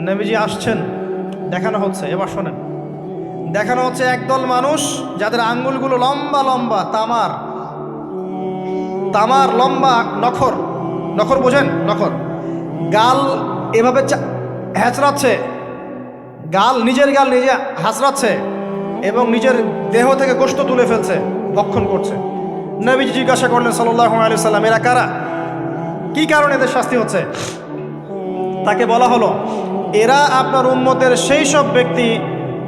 নবীজি আসছেন, দেখানো হচ্ছে, এবার শোনেন, দেখানো হচ্ছে একদল মানুষ যাদের আঙ্গুলগুলো লম্বা লম্বা, তামার লম্বা নখর, নখর বোঝেন? নখর, গাল এভাবে হ্যাচড়াচ্ছে, নিজের গাল নিজে হাসড়াচ্ছে এবং নিজের দেহ থেকে গোশত তুলে ফেলছে, ভক্ষণ করছে। নবীজি জিজ্ঞাসা করলেন সাল্লাল্লাহু আলাইহি সাল্লাম, এরা কারা? কি কারণে এদের শাস্তি হচ্ছে? তাকে বলা হলো, এরা আপনার উম্মতের সেই সব ব্যক্তি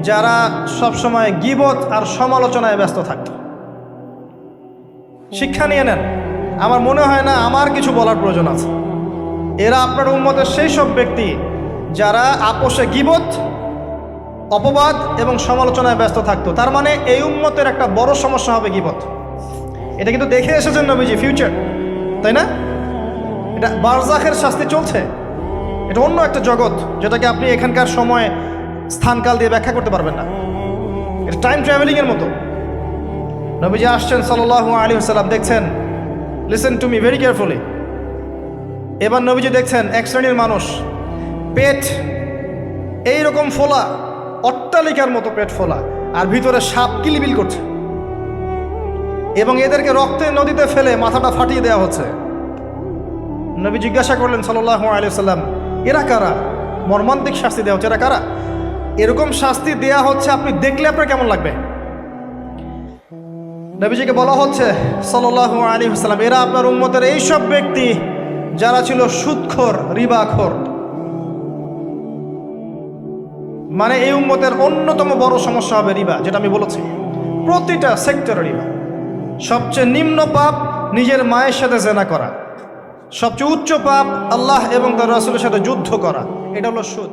যারা সবসময় গীবত আর সমালোচনায় ব্যস্ত থাকে। শিক্ষা নিয়ে নেন, আমার মনে হয় না আমার কিছু বলার প্রয়োজন আছে। এরা আপনার উম্মতের সেই সব ব্যক্তি যারা আপোষে গীবত, অপবাদ এবং সমালোচনায় ব্যস্ত থাকতো। তার মানে এই উম্মতের একটা বড় সমস্যা হবে গীবত। এটা কিন্তু দেখে এসেছেন নবীজি, ফিউচার, তাই না? এটা বারজাখের শাস্তি চলছে, এটা অন্য একটা জগৎ যেটাকে আপনি এখানকার সময় স্থানকাল দিয়ে ব্যাখ্যা করতে পারবেন না। এটা টাইম ট্রাভেলিংয়ের মতো। নবীজি আসছেন সাল্লাল্লাহু আলাইহি ওয়াসাল্লাম, দেখছেন, listen to me very carefully. এবার নবীজি দেখছেন এক শ্রেণীর মানুষ, পেট এইরকম ফোলা, অট্টালিকার মতো পেট ফোলা, আর ভিতরে সাপ কিলিবিল করছে, এবং এদেরকে রক্তের নদীতে ফেলে মাথাটা ফাটিয়ে দেওয়া হচ্ছে। নবী জিজ্ঞাসা করলেন সাল্লাল্লাহু আলাইহি ওয়াসাল্লাম, এরা কারা? মর্মান্তিক শাস্তি দেওয়া হচ্ছে, এরা কারা? এরকম শাস্তি দেয়া হচ্ছে, আপনি দেখলে আপনার কেমন লাগবে? নবীজিকে বলা হচ্ছে সাল্লাল্লাহু আলাইহি ওয়াসাল্লাম, এরা আপনার উম্মতের এই সব ব্যক্তি যারা ছিল সুদখোর, রিবাখোর। মানে এই উম্মতের অন্যতম বড় সমস্যা হবে রিবা, যেটা আমি বলেছি, প্রতিটা সেক্টরে রিবা। সবচেয়ে নিম্ন পাপ নিজের মায়ের সাথে জেনা করা, সবচেয়ে উচ্চ পাপ আল্লাহ এবং তার রাসূলের সাথে যুদ্ধ করা, এটা হলো সুদ।